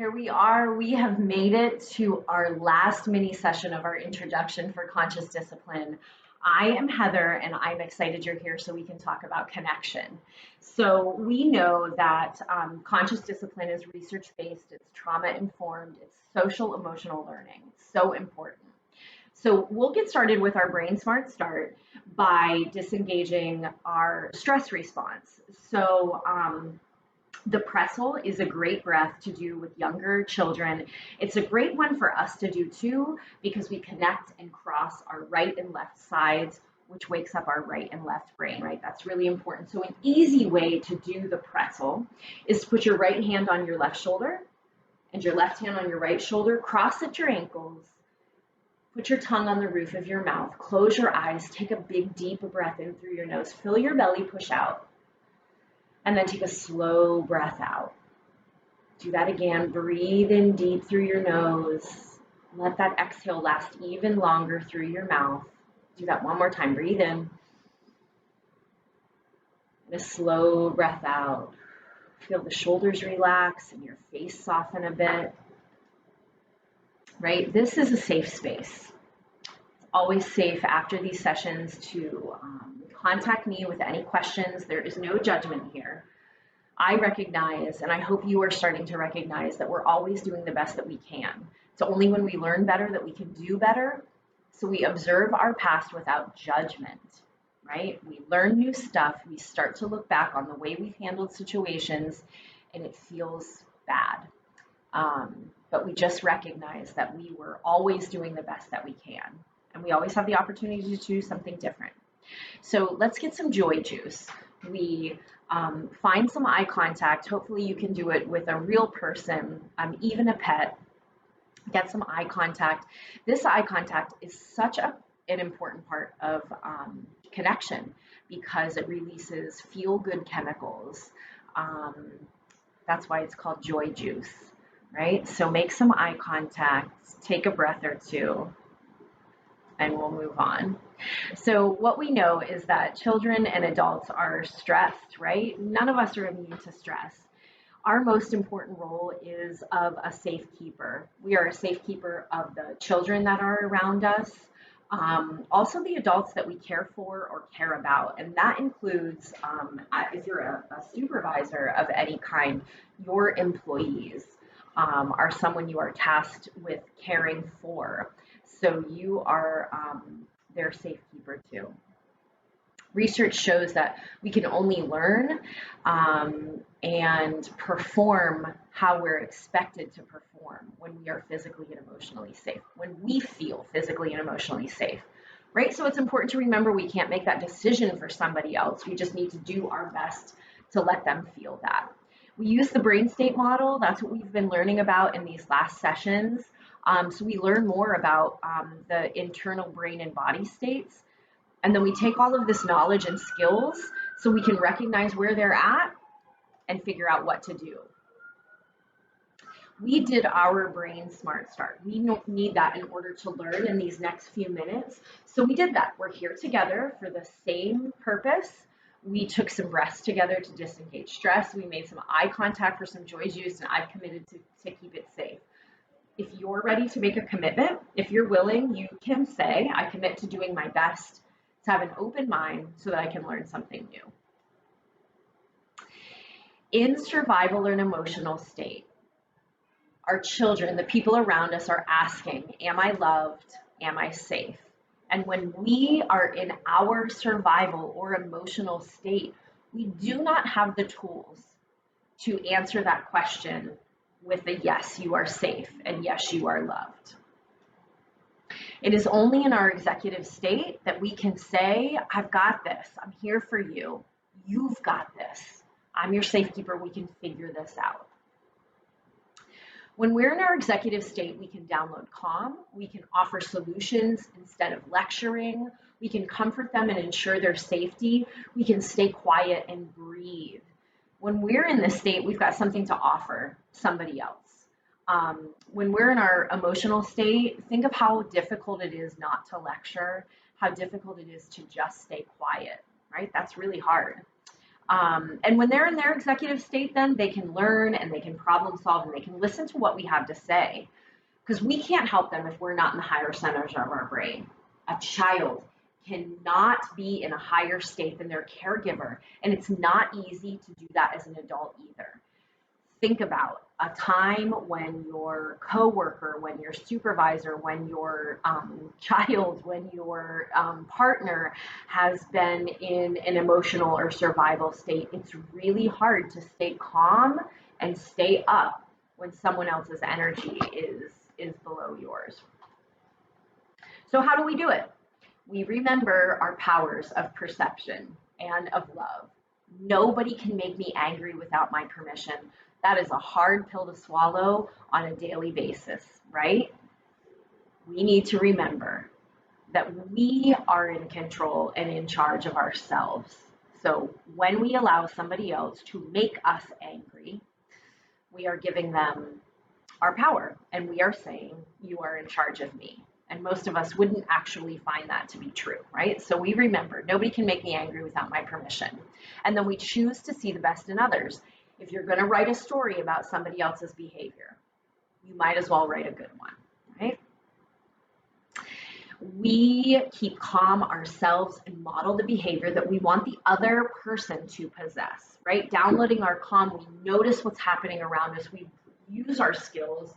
Here we are. We have made it to our last mini session of our introduction for conscious discipline. I am Heather, and I'm excited you're here so we can talk about connection. So, we know that conscious discipline is research based, it's trauma informed, it's social emotional learning. It's so important. So, we'll get started with our Brain Smart Start by disengaging our stress response. The pretzel is a great breath to do with younger children. It's a great one for us to do too because we connect and cross our right and left sides, which wakes up our right and left brain, right? That's really important. So an easy way to do the pretzel is to put your right hand on your left shoulder and your left hand on your right shoulder, cross at your ankles, put your tongue on the roof of your mouth, close your eyes, take a big deep breath in through your nose, fill your belly, push out. And then take a slow breath out. Do that again. Breathe in deep through your nose. Let that exhale last even longer through your mouth. Do that one more time. Breathe in. And a slow breath out. Feel the shoulders relax and your face soften a bit. Right? This is a safe space. It's always safe after these sessions to contact me with any questions. There is no judgment here. I recognize, and I hope you are starting to recognize, that we're always doing the best that we can. It's only when we learn better that we can do better. So we observe our past without judgment, right? We learn new stuff. We start to look back on the way we've handled situations, and it feels bad. But we just recognize that we were always doing the best that we can. And we always have the opportunity to do something different. So let's get some joy juice. We find some eye contact. Hopefully you can do it with a real person, even a pet. Get some eye contact. This eye contact is such an important part of connection because it releases feel-good chemicals. That's why it's called joy juice, right? So make some eye contact, take a breath or two, and we'll move on. So what we know is that children and adults are stressed, right? None of us are immune to stress. Our most important role is of a safekeeper. We are a safekeeper of the children that are around us, also the adults that we care for or care about. And that includes, if you're a supervisor of any kind, your employees are someone you are tasked with caring for. So you are their safekeeper too. Research shows that we can only learn and perform how we're expected to perform when we are physically and emotionally safe, when we feel physically and emotionally safe, right? So it's important to remember we can't make that decision for somebody else. We just need to do our best to let them feel that. We use the brain state model. That's what we've been learning about in these last sessions. So we learn more about the internal brain and body states. And then we take all of this knowledge and skills so we can recognize where they're at and figure out what to do. We did our Brain Smart Start. We need that in order to learn in these next few minutes. So we did that. We're here together for the same purpose. We took some breaths together to disengage stress. We made some eye contact for some joy juice, and I've committed to keep it safe. If you're ready to make a commitment, if you're willing, you can say, I commit to doing my best to have an open mind so that I can learn something new. In survival or an emotional state, our children, the people around us are asking, am I loved? Am I safe? And when we are in our survival or emotional state, we do not have the tools to answer that question with a yes, you are safe, and yes, you are loved. It is only in our executive state that we can say, I've got this. I'm here for you. You've got this. I'm your safekeeper. We can figure this out. When we're in our executive state, we can download calm. We can offer solutions instead of lecturing. We can comfort them and ensure their safety. We can stay quiet and breathe. When we're in this state, we've got something to offer somebody else. When we're in our emotional state, think of how difficult it is not to lecture, how difficult it is to just stay quiet, right? That's really hard. And when they're in their executive state, then they can learn and they can problem solve and they can listen to what we have to say. Because we can't help them if we're not in the higher centers of our brain. A child cannot be in a higher state than their caregiver. And it's not easy to do that as an adult either. Think about a time when your coworker, when your supervisor, when your child, when your partner has been in an emotional or survival state. It's really hard to stay calm and stay up when someone else's energy is below yours. So how do we do it? We remember our powers of perception and of love. Nobody can make me angry without my permission. That is a hard pill to swallow on a daily basis, right? We need to remember that we are in control and in charge of ourselves. So when we allow somebody else to make us angry, we are giving them our power and we are saying, you are in charge of me. And most of us wouldn't actually find that to be true, right? So we remember, nobody can make me angry without my permission. And then we choose to see the best in others. If you're going to write a story about somebody else's behavior, you might as well write a good one, right? We keep calm ourselves and model the behavior that we want the other person to possess, right? Downloading our calm, we notice what's happening around us. We use our skills.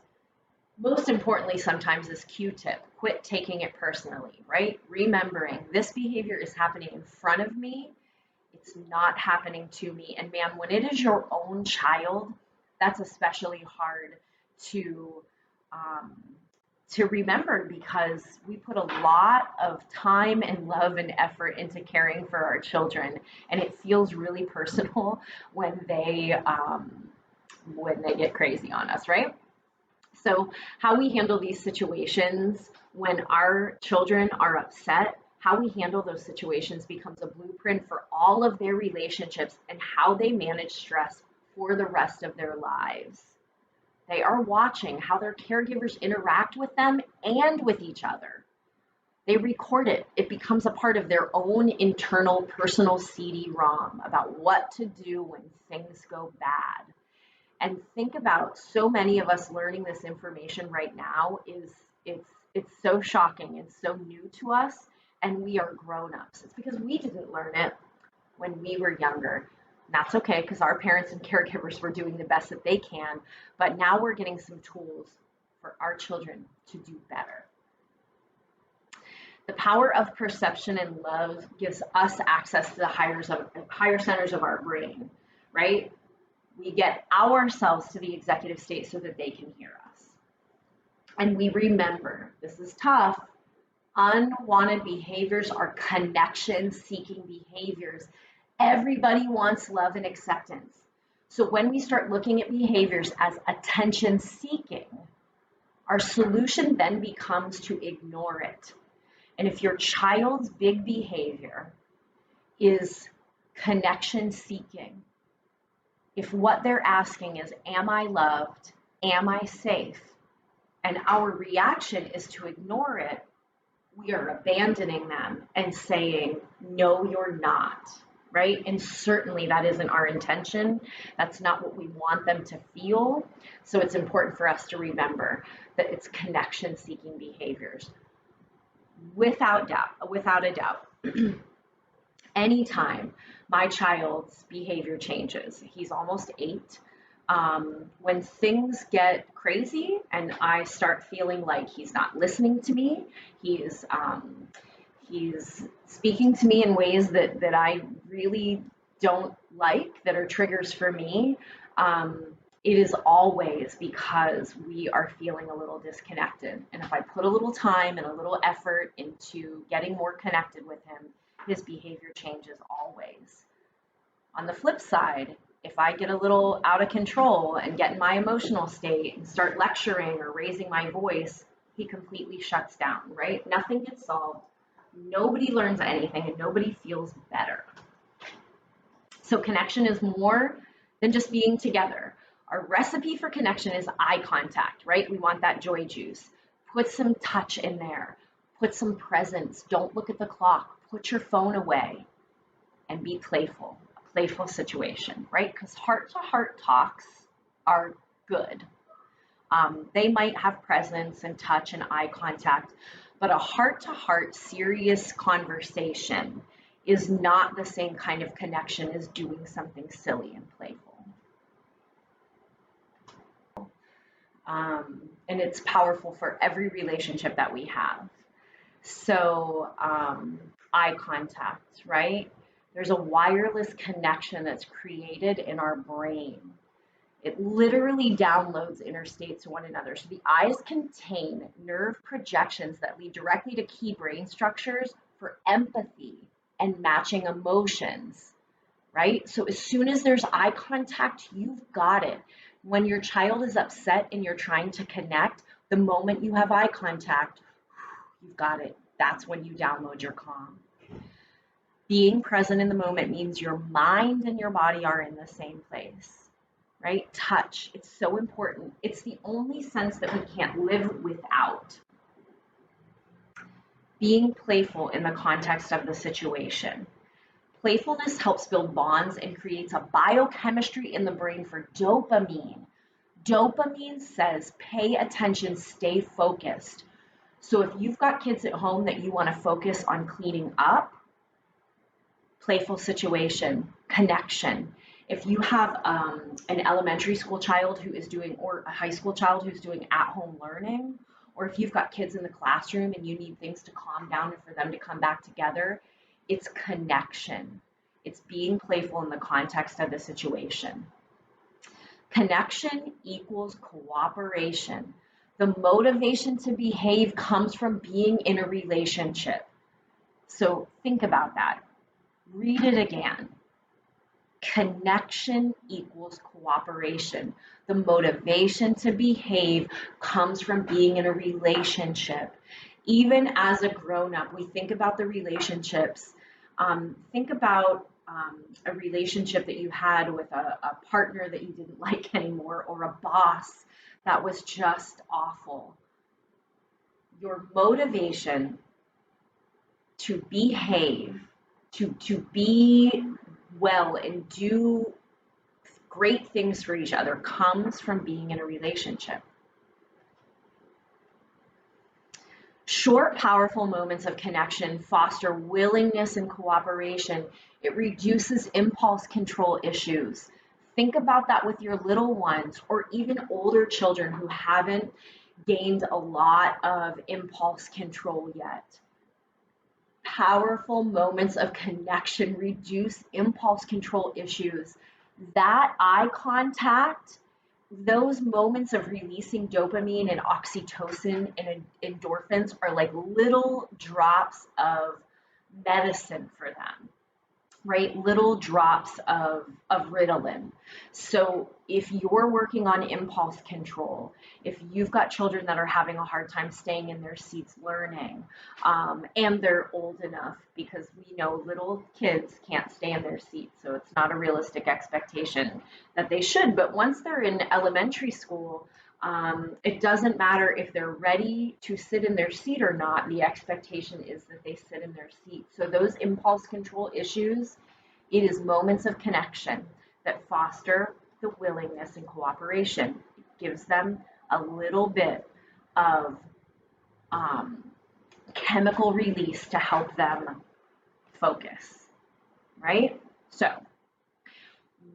Most importantly, sometimes is Q-tip. Quit taking it personally, right? Remembering this behavior is happening in front of me. It's not happening to me. And man, when it is your own child, that's especially hard to remember because we put a lot of time and love and effort into caring for our children, and it feels really personal when they get crazy on us, right? So how we handle these situations when our children are upset, how we handle those situations becomes a blueprint for all of their relationships and how they manage stress for the rest of their lives. They are watching how their caregivers interact with them and with each other. They record it. It becomes a part of their own internal personal CD-ROM about what to do when things go bad. And think about so many of us learning this information right now it's so shocking and so new to us, and we are grown-ups. It's because we didn't learn it when we were younger. And that's okay because our parents and caregivers were doing the best that they can, but now we're getting some tools for our children to do better. The power of perception and love gives us access to the higher centers of our brain, right? We get ourselves to the executive state so that they can hear us. And we remember, this is tough, unwanted behaviors are connection-seeking behaviors. Everybody wants love and acceptance. So when we start looking at behaviors as attention-seeking, our solution then becomes to ignore it. And if your child's big behavior is connection-seeking, if what they're asking is, am I loved? Am I safe? And our reaction is to ignore it, we are abandoning them and saying, no, you're not, right? And certainly that isn't our intention. That's not what we want them to feel. So it's important for us to remember that it's connection-seeking behaviors. Without a doubt. Anytime my child's behavior changes, he's almost 8, when things get crazy and I start feeling like he's not listening to me, he's speaking to me in ways that I really don't like, that are triggers for me, it is always because we are feeling a little disconnected. And if I put a little time and a little effort into getting more connected with him, his behavior changes always. On the flip side, if I get a little out of control and get in my emotional state and start lecturing or raising my voice, he completely shuts down, right? Nothing gets solved. Nobody learns anything and nobody feels better. So connection is more than just being together. Our recipe for connection is eye contact, right? We want that joy juice. Put some touch in there. Put some presence. Don't look at the clock. Put your phone away and be playful. playful situation, right? Because heart-to-heart talks are good. They might have presence and touch and eye contact, but a heart-to-heart serious conversation is not the same kind of connection as doing something silly and playful. And it's powerful for every relationship that we have. So, eye contact, right? There's a wireless connection that's created in our brain. It literally downloads interstates to one another. So the eyes contain nerve projections that lead directly to key brain structures for empathy and matching emotions, right? So as soon as there's eye contact, you've got it. When your child is upset and you're trying to connect, the moment you have eye contact, you've got it. That's when you download your calm. Being present in the moment means your mind and your body are in the same place, right? Touch, it's so important. It's the only sense that we can't live without. Being playful in the context of the situation. Playfulness helps build bonds and creates a biochemistry in the brain for dopamine. Dopamine says, pay attention, stay focused. So if you've got kids at home that you want to focus on cleaning up, playful situation, connection. If you have an elementary school child who is doing, or a high school child who's doing at-home learning, or if you've got kids in the classroom and you need things to calm down and for them to come back together, it's connection. It's being playful in the context of the situation. Connection equals cooperation. The motivation to behave comes from being in a relationship. So think about that. Read it again. Connection equals cooperation. The motivation to behave comes from being in a relationship. Even as a grown-up, we think about the relationships. Think about a relationship that you had with a partner that you didn't like anymore, or a boss that was just awful. Your motivation to behave, to be well and do great things for each other comes from being in a relationship. Short, powerful moments of connection foster willingness and cooperation. It reduces impulse control issues. Think about that with your little ones or even older children who haven't gained a lot of impulse control yet. Powerful moments of connection reduce impulse control issues. That eye contact, those moments of releasing dopamine and oxytocin and endorphins are like little drops of medicine for them, right? Little drops of Ritalin. So if you're working on impulse control, if you've got children that are having a hard time staying in their seats learning, and they're old enough, because we know little kids can't stay in their seats, so it's not a realistic expectation that they should. But once they're in elementary school, it doesn't matter if they're ready to sit in their seat or not. The expectation is that they sit in their seat. So those impulse control issues, it is moments of connection that foster the willingness and cooperation. It gives them a little bit of chemical release to help them focus, right? So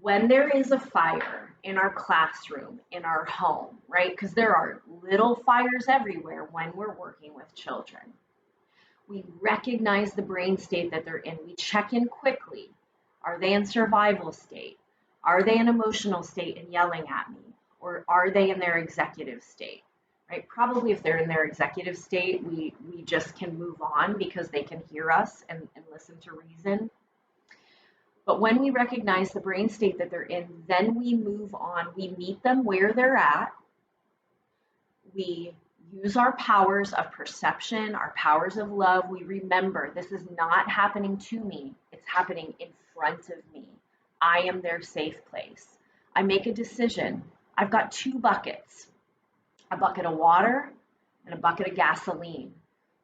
when there is a fire in our classroom, in our home, right? Because there are little fires everywhere when we're working with children. We recognize the brain state that they're in. We check in quickly. Are they in survival state? Are they in emotional state and yelling at me? Or are they in their executive state? Right? Probably if they're in their executive state, we just can move on because they can hear us and listen to reason. But when we recognize the brain state that they're in, then we move on. We meet them where they're at. We use our powers of perception, our powers of love. We remember this is not happening to me. It's happening in front of me. I am their safe place. I make a decision. I've got 2 buckets, a bucket of water and a bucket of gasoline.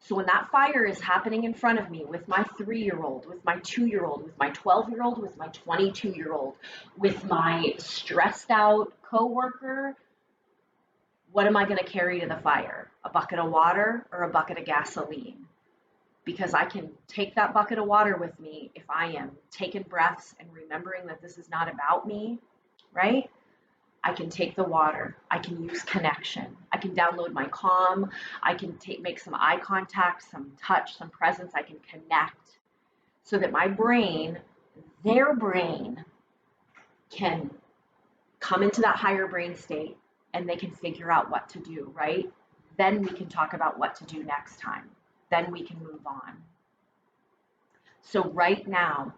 So when that fire is happening in front of me with my 3-year-old, with my 2-year-old, with my 12-year-old, with my 22-year-old, with my stressed out coworker, what am I going to carry to the fire? A bucket of water or a bucket of gasoline? Because I can take that bucket of water with me if I am taking breaths and remembering that this is not about me, right? I can take the water. I can use connection. I can download my calm. I can make some eye contact, some touch, some presence. I can connect so that my brain, their brain, can come into that higher brain state and they can figure out what to do, right? Then we can talk about what to do next time. Then we can move on. So right now,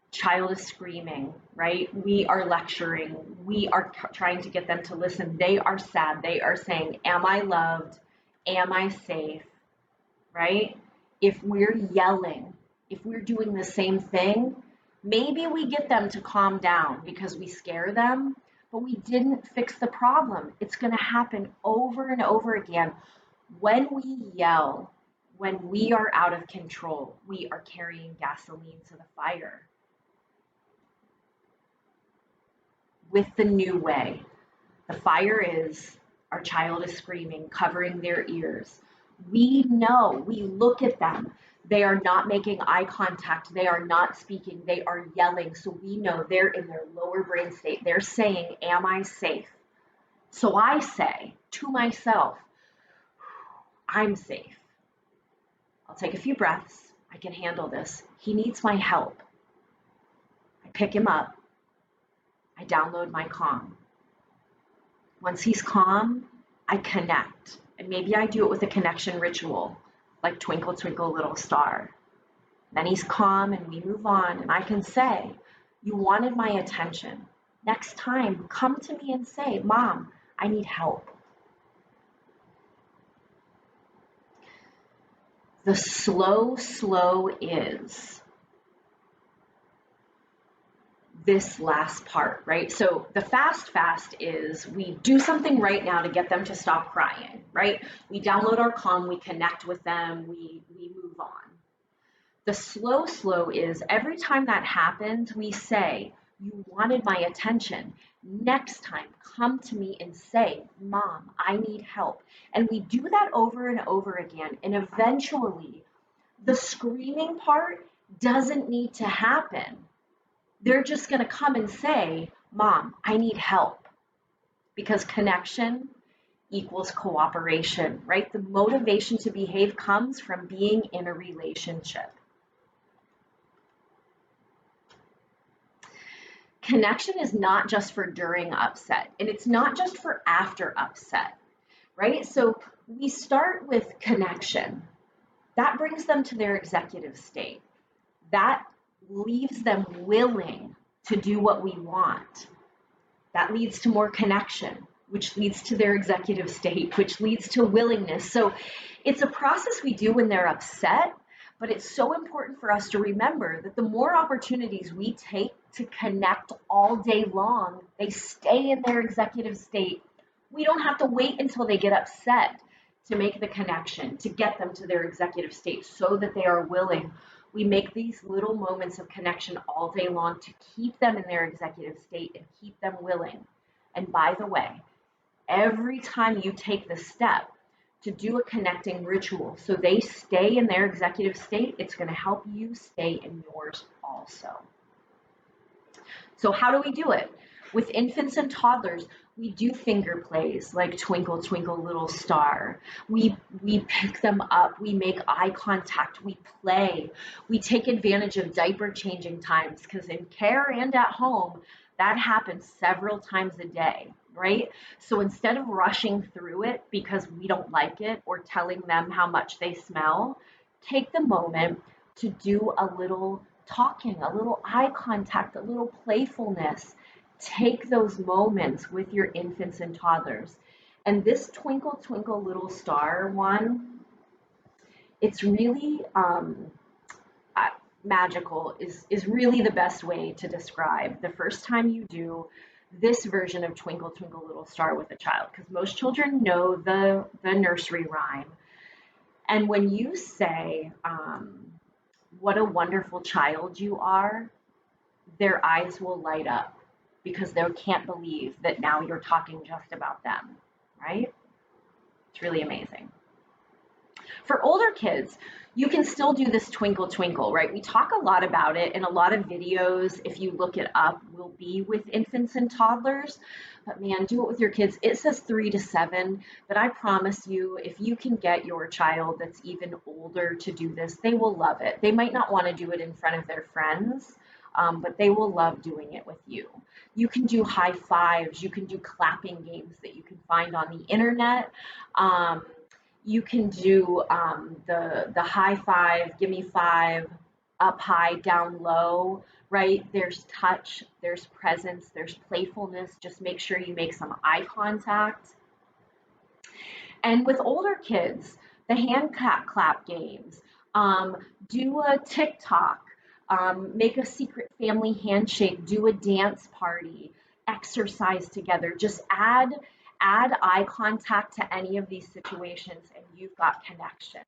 child is screaming, right? We are lecturing. We are trying to get them to listen. They are sad. They are saying, am I loved? Am I safe? Right? If we're yelling, if we're doing the same thing, maybe we get them to calm down because we scare them, but we didn't fix the problem. It's going to happen over and over again. When we yell, when we are out of control, we are carrying gasoline to the fire. With the new way, the fire is our child is screaming, covering their ears. We know, we look at them. They are not making eye contact. They are not speaking. They are yelling. So we know they're in their lower brain state. They're saying, am I safe? So I say to myself, I'm safe. I'll take a few breaths. I can handle this. He needs my help. I pick him up. I download my calm. Once he's calm, I connect. And maybe I do it with a connection ritual, like Twinkle, Twinkle, Little Star. Then he's calm and we move on. And I can say, you wanted my attention. Next time, come to me and say, Mom, I need help. The slow is this last part, right? So the fast is we do something right now to get them to stop crying, right? We download our calm, we connect with them, we move on. The slow is every time that happens, we say, you wanted my attention. Next time, come to me and say, Mom, I need help. And we do that over and over again. And eventually, the screaming part doesn't need to happen. They're just going to come and say, Mom, I need help. Because connection equals cooperation, right? The motivation to behave comes from being in a relationship. Connection is not just for during upset, and it's not just for after upset, right? So we start with connection. That brings them to their executive state. That leaves them willing to do what we want. That leads to more connection, which leads to their executive state, which leads to willingness. So it's a process we do when they're upset, but it's so important for us to remember that the more opportunities we take to connect all day long, they stay in their executive state. We don't have to wait until they get upset to make the connection, to get them to their executive state so that they are willing. We make these little moments of connection all day long to keep them in their executive state and keep them willing. And by the way, every time you take the step to do a connecting ritual so they stay in their executive state, it's going to help you stay in yours also. So how do we do it? With infants and toddlers, we do finger plays like Twinkle, Twinkle, Little Star. We pick them up, we make eye contact, we play. We take advantage of diaper changing times because in care and at home, that happens several times a day, right? So instead of rushing through it because we don't like it or telling them how much they smell, take the moment to do a little talking, a little eye contact, a little playfulness. Take those moments with your infants and toddlers. And this Twinkle, Twinkle, Little Star one, it's really magical, is really the best way to describe the first time you do this version of Twinkle, Twinkle, Little Star with a child, because most children know the nursery rhyme. And when you say, what a wonderful child you are, their eyes will light up because they can't believe that now you're talking just about them, right? It's really amazing. For older kids, you can still do this twinkle twinkle, right? We talk a lot about it, and a lot of videos, if you look it up, will be with infants and toddlers. But man, do it with your kids. It says 3 to 7, but I promise you, if you can get your child that's even older to do this, they will love it. They might not want to do it in front of their friends, but they will love doing it with you. You can do high fives. You can do clapping games that you can find on the internet. You can do the high five, give me five, up high, down low, right? There's touch, there's presence, there's playfulness. Just make sure you make some eye contact. And with older kids, the hand clap games, do a TikTok, make a secret family handshake, do a dance party, exercise together. Just add eye contact to any of these situations, and you've got connection.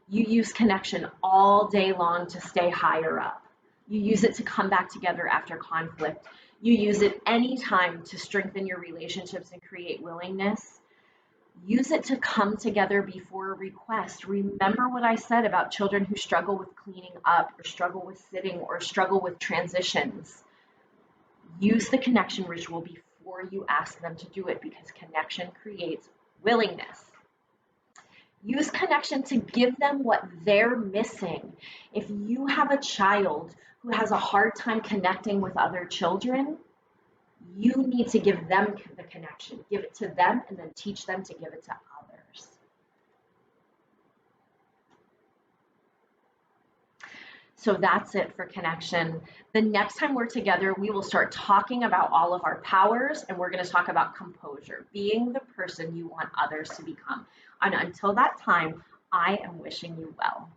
You use connection all day long to stay higher up. You use it to come back together after conflict. You use it anytime to strengthen your relationships and create willingness. Use it to come together before a request. Remember what I said about children who struggle with cleaning up, or struggle with sitting, or struggle with transitions. Use the connection ritual before you ask them to do it, because connection creates willingness. Use connection to give them what they're missing. If you have a child who has a hard time connecting with other children, you need to give them the connection. Give it to them and then teach them to give it to others. So that's it for connection. The next time we're together, we will start talking about all of our powers, and we're going to talk about composure, being the person you want others to become. And until that time, I am wishing you well.